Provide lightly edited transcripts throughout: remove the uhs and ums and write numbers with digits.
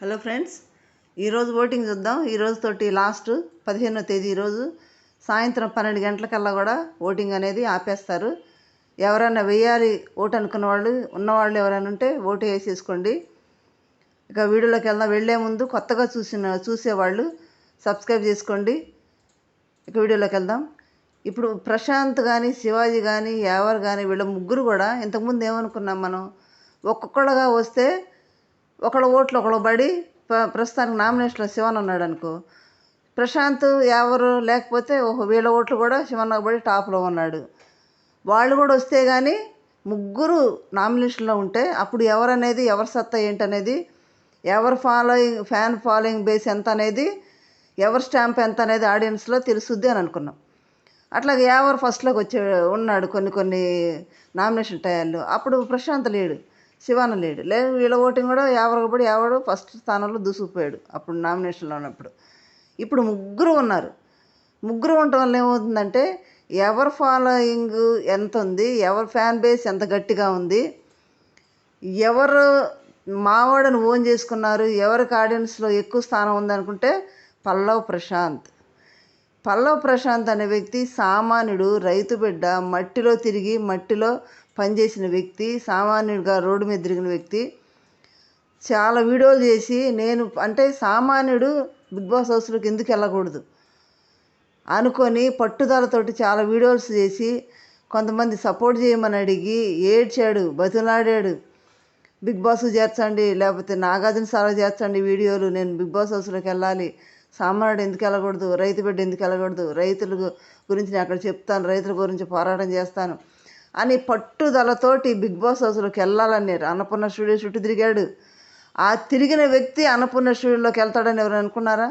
Hello friends, ఈరోజు voting చూద్దాం. ఈరోజుతోటి last 15వ తేదీ ఈరోజు సాయంత్రం 12 గంటలకల్లా కూడా ఓటింగ్ అనేది ఆపేస్తారు. ఎవరైనా వేయాలి ఓటు అనుకున్న వాళ్ళు ఉన్నవాళ్ళు ఎవరైనా ఉంటే ఓటు వేసేసుకోండి. ఇక వీడియోలోకి వెళ్లే ముందు కొత్తగా చూసేవాళ్ళు సబ్స్క్రైబ్ చేసుకోండి. ఇక వీడియోలోకి వెళ్దాం. ఇప్పుడు ప్రశాంత్ కానీ శివాజీ కానీ ఎవరు కానీ వీళ్ళ ముగ్గురు కూడా ఇంతకుముందు ఏమనుకున్నాం మనం, ఒక్కొక్కళ్ళగా వస్తే ఒకళ్ళ ఓట్లు ఒకళ్ళు పడి ప్రస్తుతానికి నామినేషన్లో శివన్ ఉన్నాడు అనుకో, ప్రశాంత్ ఎవరు లేకపోతే వీళ్ళ ఓట్లు కూడా శివన్నకు పడి టాప్లో ఉన్నాడు. వాళ్ళు కూడా వస్తే కానీ ముగ్గురు నామినేషన్లో ఉంటే అప్పుడు ఎవరనేది ఎవరి సత్తా ఏంటనేది, ఎవరి ఫ్యాన్ ఫాలోయింగ్ బేస్ ఎంత అనేది, ఎవరి స్టాంప్ ఎంత అనేది ఆడియన్స్లో తెలుసుద్ది అని అనుకున్నాం. అట్లాగే ఎవరు ఫస్ట్లోకి ఉన్నాడు కొన్ని నామినేషన్ టైంలో. అప్పుడు ప్రశాంత్ లేడు, శివాన లేడు. వీళ్ళ ఓటింగ్ కూడా ఎవరికి పడి ఎవడు ఫస్ట్ స్థానంలో దూసుకుపోయాడు అప్పుడు నామినేషన్లో ఉన్నప్పుడు. ఇప్పుడు ముగ్గురు ఉన్నారు. ముగ్గురు ఉండటం వల్ల ఏమవుతుందంటే ఎవరి ఫాలోయింగ్ ఎంత ఉంది, ఎవరి ఫ్యాన్ బేస్ ఎంత గట్టిగా ఉంది, ఎవరు మావాడని ఓన్ చేసుకున్నారు, ఎవరికి ఆడియన్స్లో ఎక్కువ స్థానం ఉందనుకుంటే పల్లవ్ ప్రశాంత్ అనే వ్యక్తి సామాన్యుడు, రైతు బిడ్డ, మట్టిలో తిరిగి మట్టిలో పనిచేసిన వ్యక్తి, సామాన్యుడిగా రోడ్డు మీద తిరిగిన వ్యక్తి, చాలా వీడియోలు చేసి నేను అంటే సామాన్యుడు బిగ్ బాస్ హౌస్లోకి ఎందుకు వెళ్ళకూడదు అనుకొని పట్టుదలతోటి చాలా వీడియోస్ చేసి కొంతమంది సపోర్ట్ చేయమని అడిగి ఏడ్చాడు, బతులాడాడు. బిగ్ బాస్కి చేర్చండి, లేకపోతే నాగార్జున సార్కి చేర్చండి వీడియోలు, నేను బిగ్ బాస్ హౌస్లోకి వెళ్ళాలి, సామాన్యుడు ఎందుకు వెళ్ళకూడదు, రైతు బిడ్డ ఎందుకు వెళ్ళకూడదు, రైతుల గురించి నేను అక్కడ చెప్తాను, రైతుల గురించి పోరాటం చేస్తాను అని పట్టుదలతోటి బిగ్ బాస్ హౌస్లోకి వెళ్ళాలని అన్నపూర్ణ స్టూడియో చుట్టూ తిరిగాడు. ఆ తిరిగిన వ్యక్తి అన్నపూర్ణ స్టూడియోలోకి వెళ్తాడని ఎవరు అనుకున్నారా?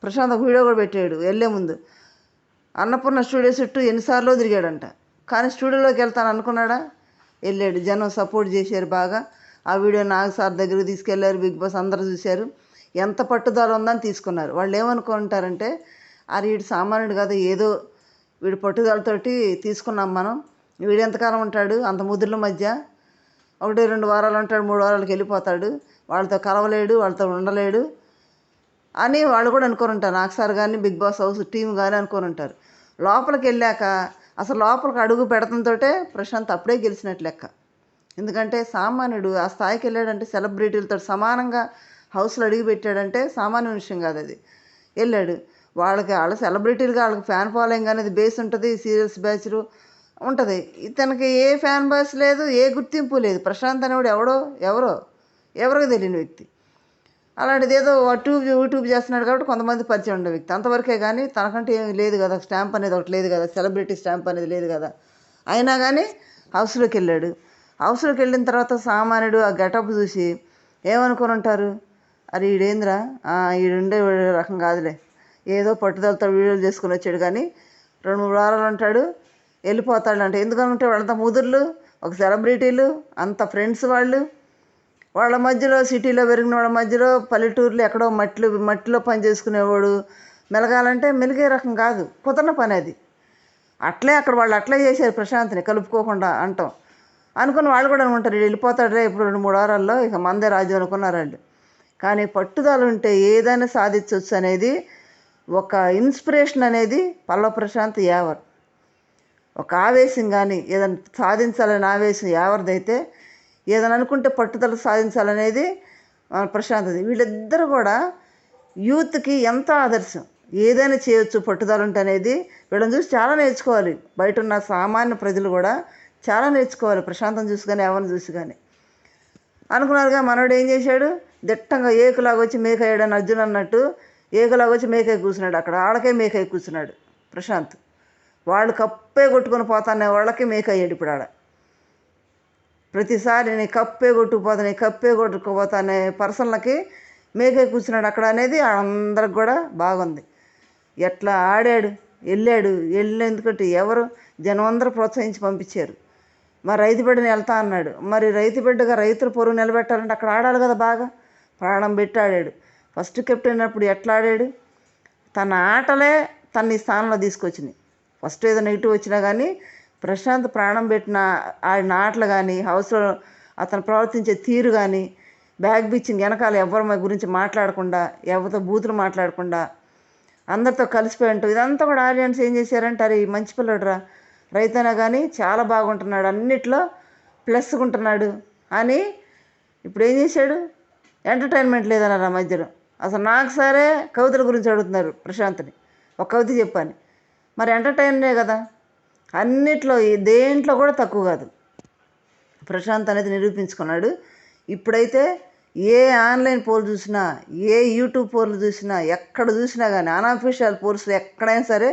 ప్రశాంత్ ఒక వీడియో కూడా పెట్టాడు వెళ్ళే ముందు. అన్నపూర్ణ స్టూడియో చుట్టూ ఎన్నిసార్లు తిరిగాడంట, కానీ స్టూడియోలోకి వెళ్తాను అనుకున్నాడా? వెళ్ళాడు. జనం సపోర్ట్ చేశారు బాగా. ఆ వీడియో నాగ్ సార్ దగ్గరికి తీసుకెళ్లారు. బిగ్ బాస్ అందరూ చూశారు. ఎంత పట్టుదల ఉందని తీసుకున్నారు. వాళ్ళు ఏమనుకుంటారంటే, అది వీడు సామాన్యుడు కదా, ఏదో వీడు పట్టుదలతోటి తీసుకున్నాం మనం, వీడు ఎంతకాలం ఉంటాడు అంత ముద్దుల మధ్య, 1-2 వారాలు ఉంటాడు, 3 వారాలకు వెళ్ళిపోతాడు, వాళ్ళతో కలవలేడు, వాళ్ళతో ఉండలేడు అని వాళ్ళు కూడా అనుకొని ఉంటారు. నాగ్ సార్ కానీ బిగ్ బాస్ హౌస్ టీం కానీ అనుకొని ఉంటారు. లోపలికి వెళ్ళాక అసలు లోపలికి అడుగు పెడతంతోటే ప్రశాంత్ అప్పుడే గెలిచినట్లు లెక్క. ఎందుకంటే సామాన్యుడు ఆ స్థాయికి వెళ్ళాడంటే, సెలబ్రిటీలతో సమానంగా హౌస్లో అడిగి పెట్టాడంటే సామాన్య విషయం కాదు అది. వెళ్ళాడు. వాళ్ళ సెలబ్రిటీలుగా వాళ్ళకి ఫ్యాన్ ఫాలోయింగ్ అనేది బేస్ ఉంటుంది, సీరియల్స్ బ్యాచ్లు ఉంటుంది. ఇతనికి ఏ ఫ్యాన్ బేస్ లేదు, ఏ గుర్తింపు లేదు. ప్రశాంత్ అనేవాడు ఎవరికి తెలియని వ్యక్తి. అలాంటిది ఏదో యూట్యూబ్ చేస్తున్నాడు కాబట్టి కొంతమంది పరిచయం ఉండే వ్యక్తి అంతవరకే, కానీ తనకంటే ఏమి లేదు కదా, స్టాంప్ అనేది ఒకటి లేదు కదా, సెలబ్రిటీ స్టాంప్ అనేది లేదు కదా. అయినా కానీ హౌస్లోకి వెళ్ళాడు. హౌస్లోకి వెళ్ళిన తర్వాత సామాన్యుడు ఆ గెటప్ చూసి ఏమనుకొని ఉంటారు, అది ఈడేంద్రా, ఈడుండే రకం కాదులే, ఏదో పట్టుదలతో వీడియోలు చేసుకుని వచ్చాడు, కానీ 2-3 వారాలు ఉంటాడు వెళ్ళిపోతాడు అంటే. ఎందుకంటే వాళ్ళంతా ముదుర్లు, ఒక సెలబ్రిటీలు, అంత ఫ్రెండ్స్ వాళ్ళ మధ్యలో, సిటీలో పెరిగిన వాళ్ళ మధ్యలో, పల్లెటూరులో ఎక్కడో మట్టిలో పని చేసుకునేవాడు మెలగాలంటే మెలిగే రకం కాదు, కుదరని పని అది. అక్కడ వాళ్ళు అట్లే చేశారు ప్రశాంత్ని కలుపుకోకుండా అంటాం అనుకుని వాళ్ళు కూడా అనుకుంటారు, వెళ్ళిపోతాడు ఇప్పుడు 2-3 వారాల్లో, ఇక మందే రాజ్యం అనుకున్నారు వాళ్ళు. కానీ పట్టుదల ఉంటే ఏదైనా సాధించవచ్చు అనేది ఒక ఇన్స్పిరేషన్ అనేది పల్లవ్ ప్రశాంత్ యావర్. ఒక ఆవేశం కానీ ఏదైనా సాధించాలని ఆవేశం ఎవరిదైతే, ఏదైనా అనుకుంటే పట్టుదల సాధించాలనేది ప్రశాంత్ది. వీళ్ళిద్దరూ కూడా యూత్కి ఎంతో ఆదర్శం. ఏదైనా చేయొచ్చు పట్టుదల ఉంటే అనేది వీళ్ళని చూసి చాలా నేర్చుకోవాలి. బయట ఉన్న సామాన్య ప్రజలు కూడా చాలా నేర్చుకోవాలి ప్రశాంతం చూసి కానీ ఎవరిని చూసి కానీ. అనుకున్నారుగా, మనోడు ఏం చేశాడు, దిట్టంగా ఏకులాగా వచ్చి మేకయ్యాడని అర్జున్ అన్నట్టు ఏకులాగా వచ్చి మేకై కూర్చున్నాడు. అక్కడ ఆడకే మేకై కూర్చున్నాడు ప్రశాంత్. వాళ్ళు కప్పే కొట్టుకొని పోతానే వాళ్ళకి మేకయ్యాడు. ఇప్పుడు ఆడ ప్రతిసారి నీ కప్పే కొట్టుకుపోతానే పర్సన్లకి మేకై కూర్చున్నాడు అక్కడ అనేది అందరికి కూడా బాగుంది. ఎట్లా ఆడాడు, వెళ్ళినందుకంటే ఎవరు జనం అందరూ ప్రోత్సహించి పంపించారు. మరి రైతు బిడ్డని వెళ్తా అన్నాడు. మరి రైతు బిడ్డగా రైతుల పొరుగు నిలబెట్టాలంటే అక్కడ ఆడాలి కదా, బాగా ప్రాణం పెట్టి ఆడాడు. ఫస్ట్ కెప్టెన్ అయినప్పుడు ఎట్లా ఆడాడు, తన ఆటలే తన ఈ స్థానంలో తీసుకొచ్చినాయి. ఫస్ట్ ఏదో నెగిటివ్ వచ్చినా కానీ ప్రశాంత్ ప్రాణం పెట్టిన ఆడిన ఆటలు కానీ, హౌస్లో అతను ప్రవర్తించే తీరు కానీ, బ్యాక్ బిచ్చింగ్ వెనకాల ఎవరి గురించి మాట్లాడకుండా, ఎవరితో బూతులు మాట్లాడకుండా, అందరితో కలిసిపోయి ఉంటాం. ఇదంతా కూడా ఆడియన్స్ ఏం చేశారంటే, అరే ఈ మంచి పిల్లడురా, రైతైనా కానీ చాలా బాగుంటున్నాడు, అన్నిట్లో ప్లస్గా ఉంటున్నాడు అని ఇప్పుడు ఏం చేశాడు, ఎంటర్టైన్మెంట్ లేదన్నారు ఆ మధ్యలో. అసలు నాకు సరే కవితల గురించి అడుగుతున్నారు ప్రశాంత్ని, ఒక కవిత చెప్పాను. మరి ఎంటర్టైన్నే కదా, అన్నిట్లో దేంట్లో కూడా తక్కువ కాదు ప్రశాంత్ అనేది నిరూపించుకున్నాడు. ఇప్పుడైతే ఏ ఆన్లైన్ పోల్ చూసినా, ఏ యూట్యూబ్ పోల్ చూసినా, ఎక్కడ చూసినా కానీ అన్అఫీషియల్ పోల్స్లో ఎక్కడైనా సరే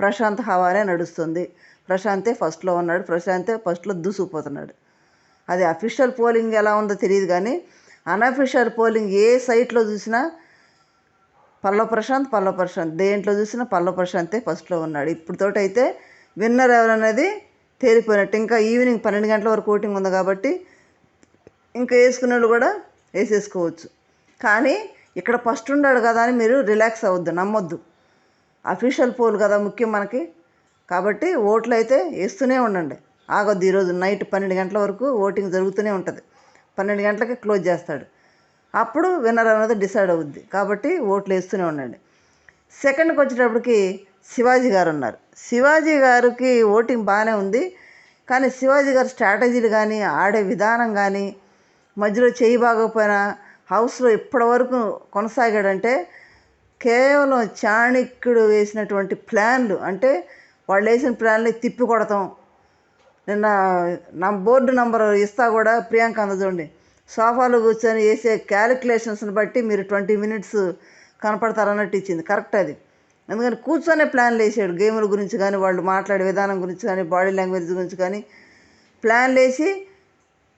ప్రశాంత్ హవానే నడుస్తుంది. ప్రశాంతే ఫస్ట్లో ఉన్నాడు, ప్రశాంతే ఫస్ట్లో దూసుకుపోతున్నాడు. అది అఫీషియల్ పోలింగ్ ఎలా ఉందో తెలియదు కానీ అన్అఫీషియల్ పోలింగ్ ఏ సైట్లో చూసినా పల్లవ ప్రశాంత్ దేంట్లో చూసినా పల్లవ ప్రశాంతే ఫస్ట్లో ఉన్నాడు. ఇప్పుడుతోటైతే విన్నర్ ఎవరనేది తేలిపోయినట్టు. ఇంకా ఈవినింగ్ 12 గంటల వరకు ఓటింగ్ ఉంది కాబట్టి ఇంకా వేసుకునే వాళ్ళు కూడా వేసేసుకోవచ్చు. కానీ ఇక్కడ ఫస్ట్ ఉన్నాడు కదా అని మీరు రిలాక్స్ అవ్వద్దు, నమ్మొద్దు. అఫీషియల్ పోల్ కదా ముఖ్యం మనకి. కాబట్టి ఓట్లు అయితే వేస్తూనే ఉండండి, ఆగొద్దు. ఈరోజు నైట్ 12 గంటల వరకు ఓటింగ్ జరుగుతూనే ఉంటుంది. 12 గంటలకి క్లోజ్ చేస్తాడు, అప్పుడు విన్నర్ అనేది డిసైడ్ అవుద్ది. కాబట్టి ఓట్లు వేస్తూనే ఉండండి. సెకండ్కి వచ్చేటప్పటికి శివాజీ గారు ఉన్నారు. శివాజీ గారికి ఓటింగ్ బాగానే ఉంది, కానీ శివాజీ గారి స్ట్రాటజీలు కానీ, ఆడే విధానం కానీ, మధ్యలో చేయి బాగోపోయినా హౌస్లో ఇప్పటివరకు కొనసాగాడంటే కేవలం చాణక్యుడు వేసినటువంటి ప్లాన్లు. అంటే వాళ్ళు వేసిన ప్లాన్లు తిప్పి కొడతాం. నిన్న నా బోర్డు నంబర్ ఇస్తా కూడా ప్రియాంక చూడండి, సోఫాలో కూర్చొని వేసే క్యాలిక్యులేషన్స్ని బట్టి మీరు 20 మినిట్స్ కనపడతారన్నట్టు ఇచ్చింది. కరెక్ట్ అది. ఎందుకంటే కూర్చొనే ప్లాన్లు వేసాడు, గేముల గురించి కానీ, వాళ్ళు మాట్లాడే విధానం గురించి కానీ, బాడీ లాంగ్వేజ్ గురించి కానీ ప్లాన్లు వేసి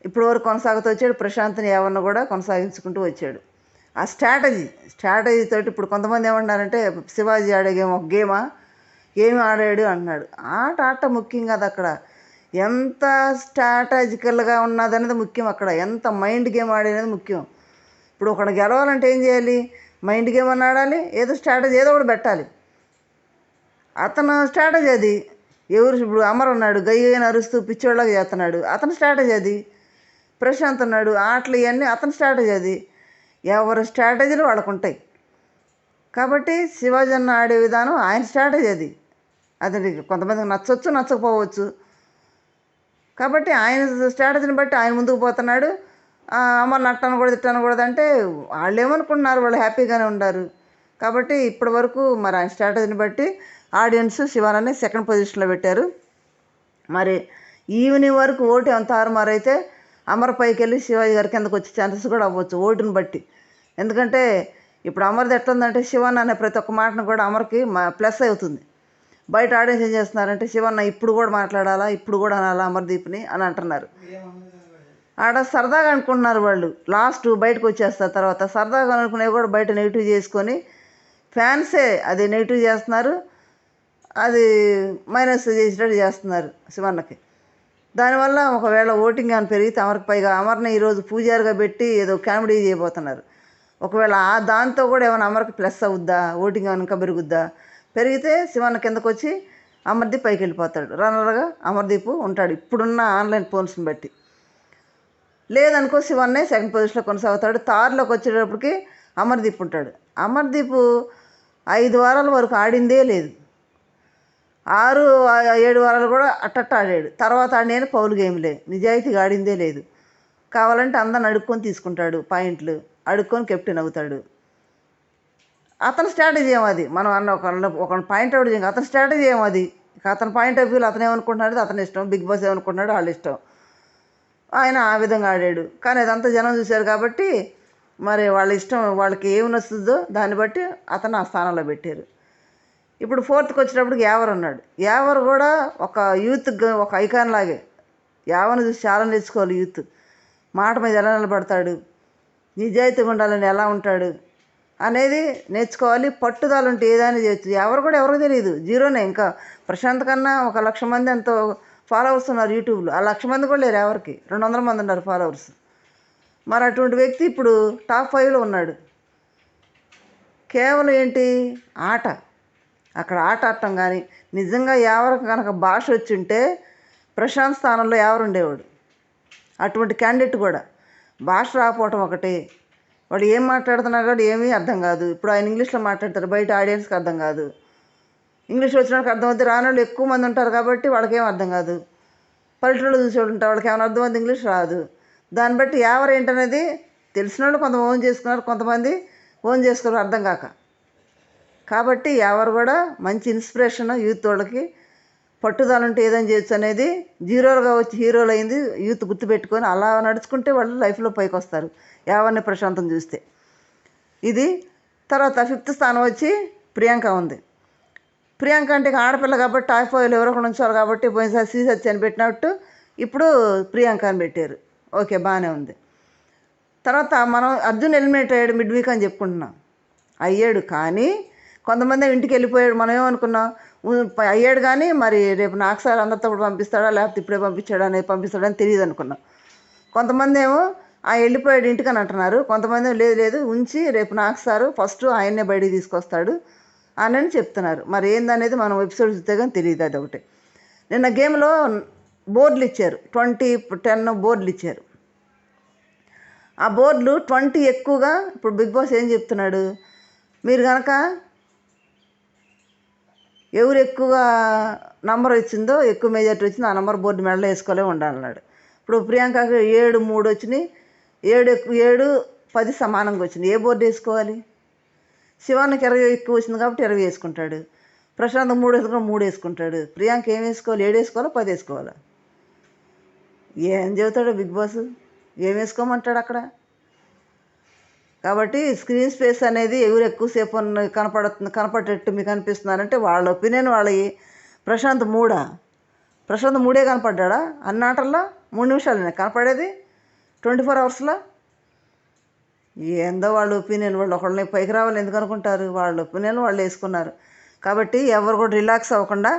ఇప్పుడు వరకు కొనసాగుతూ వచ్చాడు. ప్రశాంత్ని ఎవరిని కూడా కొనసాగించుకుంటూ వచ్చాడు. ఆ స్ట్రాటజీ తోటి ఇప్పుడు కొంతమంది ఏమన్నారంటే, శివాజీ ఆడే గేమ్ ఒక గేమా, ఏమి ఆడాడు అంటున్నాడు. ఆట ముఖ్యం కాదు అక్కడ, ఎంత స్ట్రాటజికల్గా ఉన్నదనేది ముఖ్యం. అక్కడ ఎంత మైండ్ గేమ్ ఆడేది ముఖ్యం. ఇప్పుడు ఒకడు గెలవాలంటే ఏం చేయాలి, మైండ్ గేమ్ అని ఆడాలి, ఏదో స్ట్రాటజీ ఏదో ఒకటి పెట్టాలి. అతను స్ట్రాటజీ అది. ఇప్పుడు అమర్ ఉన్నాడు, గయ్యని అరుస్తూ పిచ్చోళ్ళగా చేస్తున్నాడు, అతని స్ట్రాటజీ అది. ప్రశాంత్ ఉన్నాడు, ఆటలు ఇవన్నీ అతని స్ట్రాటజీ అది. ఎవరి స్ట్రాటజీలు వాళ్ళకు ఉంటాయి. కాబట్టి శివాజీ అన్న ఆడే విధానం ఆయన స్ట్రాటజీ అది. అది కొంతమందికి నచ్చవచ్చు, నచ్చకపోవచ్చు. కాబట్టి ఆయన స్ట్రాటజీని బట్టి ఆయన ముందుకు పోతున్నాడు. అమర్ నట్టను కూడా తిట్టాను కూడా అంటే వాళ్ళు ఏమనుకుంటున్నారు, వాళ్ళు హ్యాపీగానే ఉన్నారు. కాబట్టి ఇప్పటి వరకు మరి ఆయన స్ట్రాటజీని బట్టి ఆడియన్స్ శివానని సెకండ్ పొజిషన్లో పెట్టారు. మరి ఈవినింగ్ వరకు ఓటు ఎంత తారుమారైతే అమర్ పైకి వెళ్ళి శివాజీ గారి కిందకు వచ్చే ఛాన్సెస్ కూడా అవ్వచ్చు ఓటుని బట్టి. ఎందుకంటే ఇప్పుడు అమర్ది ఎట్లుందంటే, శివన్న అనే ప్రతి ఒక్క మాటను కూడా అమర్కి ప్లస్ అవుతుంది. బయట ఆడియన్స్ ఏం చేస్తున్నారంటే, శివన్న ఇప్పుడు కూడా మాట్లాడాలా, ఇప్పుడు కూడా అనాలా అమర్దీప్ని అని అంటున్నారు. ఆడ సరదాగా అనుకుంటున్నారు వాళ్ళు, లాస్ట్ బయటకు వచ్చేస్తారు. తర్వాత సరదాగా అనుకునేవి కూడా బయట నెగిటివ్ చేసుకొని ఫ్యాన్సే అది నెగిటివ్ చేస్తున్నారు, అది మైనస్ చేసేటట్టు చేస్తున్నారు శివన్నకి. దానివల్ల ఒకవేళ ఓటింగ్ అని పెరిగితే అమర్కి, పైగా అమర్ని ఈరోజు పూజారిగా పెట్టి ఏదో కామెడీ చేయబోతున్నారు. ఒకవేళ దాంతో కూడా ఏమైనా అమర్కి ప్లస్ అవుద్దా, ఓటింగ్ ఏమైనా ఇంకా పెరుగుద్దా, పెరిగితే శివన్న కిందకు వచ్చి అమర్దీప్ పైకి వెళ్ళిపోతాడు. రన్నర్గా అమర్దీప్ ఉంటాడు ఇప్పుడున్న ఆన్లైన్ పోల్స్ని బట్టి. లేదనుకో శివన్నే సెకండ్ పొజిషన్లో కొనసాగుతాడు. థర్డ్లోకి వచ్చేటప్పటికి అమర్దీప్ ఉంటాడు. అమర్దీప్ 5 వారాల వరకు ఆడిందే లేదు, 6-7 వారాలు కూడా అట్టట్ట ఆడాడు. తర్వాత ఆడిన పౌలు గేమ్లే, నిజాయితీగా ఆడిందే లేదు. కావాలంటే అందరిని అడుక్కొని తీసుకుంటాడు, పాయింట్లు అడుక్కొని కెప్టెన్ అవుతాడు. అతని స్ట్రాటజీ ఏమో అది. మనం అన్న ఒక పాయింట్ అవుట్ చేయాలి, అతని స్ట్రాటజీ ఏమో అది. అతని పాయింట్ ఆఫ్ వ్యూలో అతను ఏమనుకుంటున్నాడు అతని ఇష్టం, బిగ్ బాస్ ఏమనుకుంటున్నాడు వాళ్ళ ఇష్టం. ఆయన ఆ విధంగా ఆడాడు. కానీ అదంతా జనం చూశారు కాబట్టి మరి వాళ్ళ ఇష్టం, వాళ్ళకి ఏమి నచ్చుతుందో దాన్ని బట్టి అతను ఆ స్థానంలో పెట్టారు. ఇప్పుడు 4th వచ్చేటప్పటికి యావర్ ఉన్నాడు. యావర్ కూడా ఒక యూత్, ఒక ఐకాన్ లాగే. యావర్ని చూసి చాలా నేర్చుకోవాలి యూత్. మాట మీద ఎలా నిలబడతాడు, నిజాయితీగా ఉండాలని ఎలా ఉంటాడు అనేది నేర్చుకోవాలి. పట్టుదల ఉంటే ఏదైనా చేయొచ్చు. ఎవరు కూడా ఎవరికి తెలియదు, జీరోనే. ఇంకా ప్రశాంత్ కన్నా 1,00,000 మంది ఎంతో ఫాలోవర్స్ ఉన్నారు యూట్యూబ్లో. ఆ 1,00,000 మంది కూడా లేరు ఎవరికి, 200 మంది ఉన్నారు ఫాలోవర్స్. మరి అటువంటి వ్యక్తి ఇప్పుడు టాప్ 5లో ఉన్నాడు. కేవలం ఏంటి, ఆట. అక్కడ ఆట ఆడటం కానీ, నిజంగా ఎవరికి కనుక భాష వచ్చి ఉంటే ప్రశాంత్ స్థానంలో ఎవరు ఉండేవాడు, అటువంటి క్యాండిడేట్ కూడా. భాష రాకపోవటం ఒకటే. వాడు ఏం మాట్లాడుతున్నాడు కూడా ఏమీ అర్థం కాదు. ఇప్పుడు ఆయన ఇంగ్లీష్లో మాట్లాడతారు, బయట ఆడియన్స్కి అర్థం కాదు. ఇంగ్లీష్ వచ్చిన వాళ్ళకి అర్థమవుతుంది, రాని వాళ్ళు ఎక్కువ మంది ఉంటారు కాబట్టి వాళ్ళకేం అర్థం కాదు. పల్లెటూళ్ళు చూసేవాళ్ళు ఉంటారు, వాళ్ళకి ఏమైనా అర్థమవుతుంది, ఇంగ్లీష్ రాదు. దాన్ని బట్టి ఎవరు ఏంటనేది తెలిసిన వాళ్ళు కొంతమంది ఓన్ చేసుకున్నారు, కొంతమంది ఓన్ చేసుకున్నారు అర్థం కాక. కాబట్టి ఎవరు కూడా మంచి ఇన్స్పిరేషన్ యూత్ వాళ్ళకి పట్టుదల ఉంటే ఏదైనా చేయొచ్చు అనేది జీరోలుగా వచ్చి హీరోలు అయింది యూత్ గుర్తుపెట్టుకొని అలా నడుచుకుంటే వాళ్ళు లైఫ్లో పైకి వస్తారు ఎవరిని ప్రశాంతం చూస్తే. ఇది తర్వాత 5th స్థానం వచ్చి ప్రియాంక ఉంది. ప్రియాంక అంటే ఆడపిల్ల కాబట్టి టాప్ 5లో ఎవరో ఒకరు ఉంచారు కాబట్టి పోయినసారి శ్రీసత్య అని పెట్టినట్టు ఇప్పుడు ప్రియాంక అని పెట్టారు. ఓకే, బాగానే ఉంది. తర్వాత మనం అర్జున్ ఎలిమినేట్ అయ్యాడు మిడ్ వీక్ అని చెప్పుకుంటున్నాం. అయ్యాడు, కానీ కొంతమంది ఇంటికి వెళ్ళిపోయాడు. మనం ఏమనుకున్నాం, అయ్యాడు కానీ మరి రేపు నాకు సార్ అందరితో కూడా పంపిస్తాడా లేకపోతే ఇప్పుడే పంపించాడా అనేది పంపిస్తాడని తెలియదు అనుకున్నాం. కొంతమంది ఏమో వెళ్ళిపోయాడు ఇంటికని అంటున్నారు, కొంతమంది లేదు లేదు ఉంచి రేపు నాకు సారు ఫస్ట్ ఆయన్నే బయటికి తీసుకొస్తాడు అని చెప్తున్నారు. మరి ఏందనేది మనం ఎపిసోడ్ చూస్తే కానీ తెలియదు. అది ఒకటి. నిన్న గేమ్లో బోర్డులు ఇచ్చారు, 20-10 బోర్డులు ఇచ్చారు. ఆ బోర్డులు 20 ఎక్కువగా. ఇప్పుడు బిగ్ బాస్ ఏం చెప్తున్నాడు, మీరు కనుక ఎవరు ఎక్కువగా నంబర్ వచ్చిందో, ఎక్కువ మెజార్టీ వచ్చిందో ఆ నంబర్ బోర్డు మెడలో వేసుకోలే ఉండాలన్నాడు. ఇప్పుడు ప్రియాంకకు 7-3 వచ్చినాయి, 7-10 సమానంగా వచ్చింది. ఏ బోర్డు వేసుకోవాలి? శివానికి 20 ఎక్కువ వచ్చింది కాబట్టి 20 వేసుకుంటాడు. ప్రశాంత్ 3 వేసుకుని 3 వేసుకుంటాడు. ప్రియాంక ఏం వేసుకోవాలి? 7 వేసుకోవాలా 10 వేసుకోవాలా? ఏం చెబుతాడు బిగ్ బాస్? ఏం వేసుకోమంటాడు అక్కడ? కాబట్టి స్క్రీన్ స్పేస్ అనేది ఎవరు ఎక్కువసేపు కనపడేటట్టు మీకు అనిపిస్తున్నారంటే వాళ్ళ ఒపీనియన్ వాళ్ళవి. ప్రశాంత్ 3 కనపడ్డా అన్ని ఆటల్లో 3 నిమిషాలు కనపడేది 24 అవర్స్లో. ఏందో వాళ్ళ ఒపీనియన్, వాళ్ళు ఒకళ్ళని పైకి రావాలి ఎందుకు అనుకుంటారు? వాళ్ళ ఒపీనియన్ వాళ్ళు వేసుకున్నారు. కాబట్టి ఎవరు కూడా రిలాక్స్ అవ్వకుండా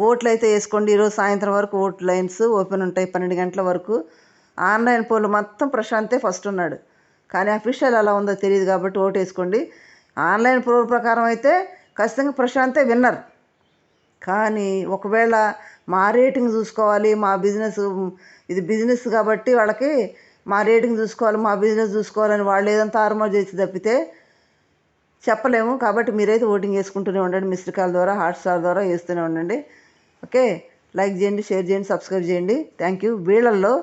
ఓట్లు అయితే వేసుకోండి. ఈరోజు సాయంత్రం వరకు ఓట్ లైన్స్ ఓపెన్ ఉంటాయి, 12 గంటల వరకు. ఆన్లైన్ పోల్ మొత్తం ప్రశాంతే ఫస్ట్ ఉన్నాడు, కానీ అఫీషియల్ ఎలా ఉందో తెలియదు కాబట్టి ఓటు వేసుకోండి. ఆన్లైన్ పోల్ ప్రకారం అయితే ఖచ్చితంగా ప్రశాంతే విన్నర్. కానీ ఒకవేళ మా రేటింగ్ చూసుకోవాలి, మా బిజినెస్ ఇది బిజినెస్ కాబట్టి వాళ్ళకి మా రేటింగ్ చూసుకోవాలి, మా బిజినెస్ చూసుకోవాలని వాళ్ళు ఏదంతా ఆర్మోర్ చేసి తప్పితే చెప్పలేము. కాబట్టి మీరైతే ఓటింగ్ వేసుకుంటూనే ఉండండి, మిస్డ్ కాల్ ద్వారా, హాట్స్టార్ ద్వారా వేస్తూనే ఉండండి. ఓకే, లైక్ చేయండి, షేర్ చేయండి, సబ్స్క్రైబ్ చేయండి. Thank you. వీళ్ళల్లో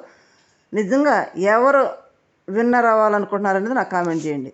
నిజంగా ఎవరు విన్నర్ అవ్వాలనుకుంటున్నారనేది నాకు కామెంట్ చేయండి.